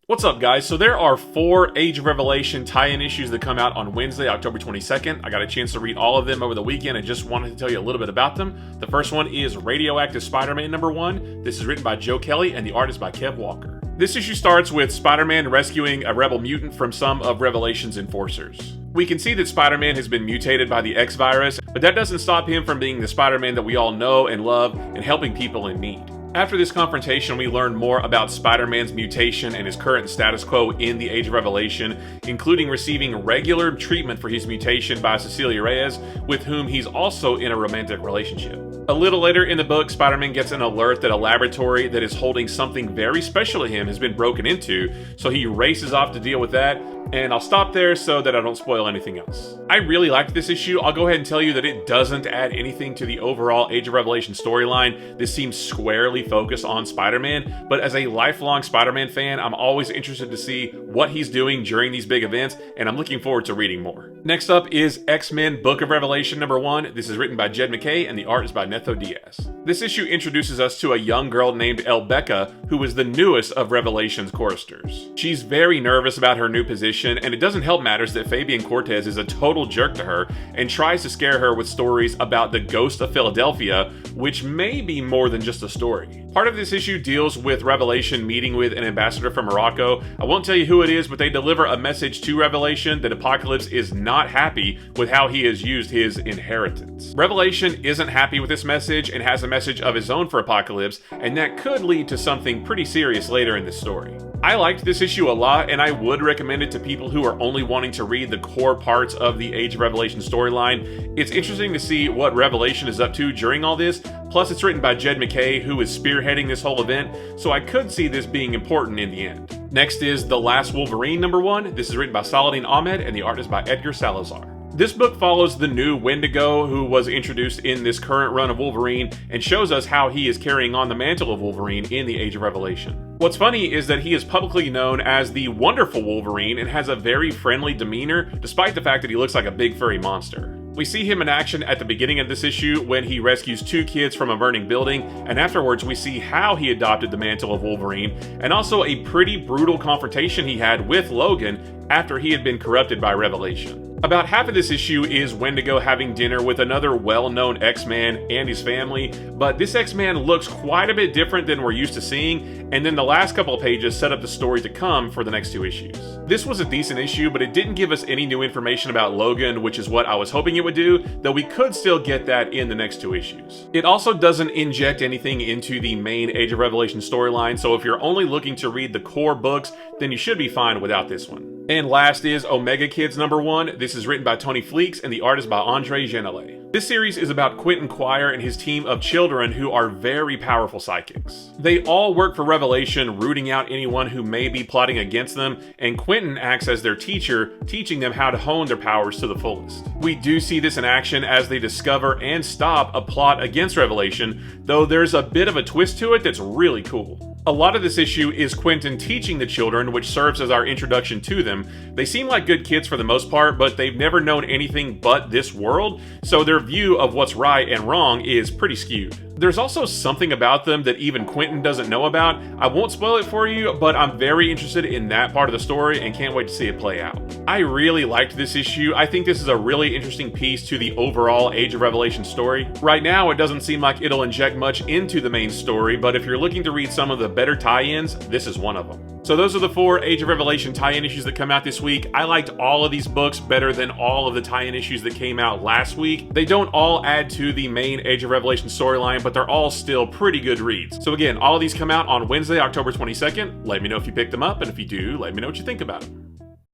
What's up, guys? So there are 4 Age of Revelation tie-in issues that come out on Wednesday, October 22nd. I got a chance to read all of them over the weekend and just wanted to tell you a little bit about them. The first one is Radioactive Spider-Man #1. This is written by Joe Kelly and the art is by Kev Walker. This issue starts with Spider-Man rescuing a rebel mutant from some of Revelation's enforcers. We can see that Spider-Man has been mutated by the X virus, but that doesn't stop him from being the Spider-Man that we all know and love and helping people in need. After this confrontation, we learn more about Spider-Man's mutation and his current status quo in the Age of Revelation, including receiving regular treatment for his mutation by Cecilia Reyes, with whom he's also in a romantic relationship. A little later in the book, Spider-Man gets an alert that a laboratory that is holding something very special to him has been broken into, so he races off to deal with that, and I'll stop there so that I don't spoil anything else. I really liked this issue. I'll go ahead and tell you that it doesn't add anything to the overall Age of Revelation storyline. This seems squarely focused on Spider-Man, but as a lifelong Spider-Man fan, I'm always interested to see what he's doing during these big events, and I'm looking forward to reading more. Next up is X-Men Book of Revelation #1. This is written by Jed MacKay, and the art is by Netho Diaz. This issue introduces us to a young girl named Elbecca, who is the newest of Revelation's choristers. She's very nervous about her new position, and it doesn't help matters that Fabian Cortez is a total jerk to her and tries to scare her with stories about the ghost of Philadelphia, which may be more than just a story. Part of this issue deals with Revelation meeting with an ambassador from Morocco. I won't tell you who it is, but they deliver a message to Revelation that Apocalypse is not happy with how he has used his inheritance. Revelation isn't happy with this message and has a message of his own for Apocalypse, and that could lead to something pretty serious later in this story. I liked this issue a lot, and I would recommend it to people who are only wanting to read the core parts of the Age of Revelation storyline. It's interesting to see what Revelation is up to during all this, plus it's written by Jed MacKay, who is spearheading this whole event, so I could see this being important in the end. Next is The Last Wolverine #1. This is written by Saladin Ahmed, and the art is by Edgar Salazar. This book follows the new Wendigo, who was introduced in this current run of Wolverine, and shows us how he is carrying on the mantle of Wolverine in the Age of Revelation. What's funny is that he is publicly known as the Wonderful Wolverine and has a very friendly demeanor, despite the fact that he looks like a big furry monster. We see him in action at the beginning of this issue when he rescues 2 kids from a burning building, and afterwards we see how he adopted the mantle of Wolverine, and also a pretty brutal confrontation he had with Logan after he had been corrupted by Revelation. About half of this issue is Wendigo having dinner with another well-known X-Man and his family, but this X-Man looks quite a bit different than we're used to seeing, and then the last couple of pages set up the story to come for the next 2 issues. This was a decent issue, but it didn't give us any new information about Logan, which is what I was hoping it would do, though we could still get that in the next 2 issues. It also doesn't inject anything into the main Age of Revelation storyline, so if you're only looking to read the core books, then you should be fine without this one. And last is Omega Kids #1. This is written by Tony Fleeks, and the art is by Andre Genelet. This series is about Quentin Quire and his team of children who are very powerful psychics. They all work for Revelation, rooting out anyone who may be plotting against them, and Quentin acts as their teacher, teaching them how to hone their powers to the fullest. We do see this in action as they discover and stop a plot against Revelation, though there's a bit of a twist to it that's really cool. A lot of this issue is Quentin teaching the children, which serves as our introduction to them. They seem like good kids for the most part, but they've never known anything but this world, so their view of what's right and wrong is pretty skewed. There's also something about them that even Quentin doesn't know about. I won't spoil it for you, but I'm very interested in that part of the story and can't wait to see it play out. I really liked this issue. I think this is a really interesting piece to the overall Age of Revelation story. Right now, it doesn't seem like it'll inject much into the main story, but if you're looking to read some of the better tie-ins, this is one of them. So those are the 4 Age of Revelation tie-in issues that come out this week. I liked all of these books better than all of the tie-in issues that came out last week. They don't all add to the main Age of Revelation storyline, but they're all still pretty good reads. So again, all of these come out on Wednesday, October 22nd. Let me know if you picked them up, and if you do, let me know what you think about them.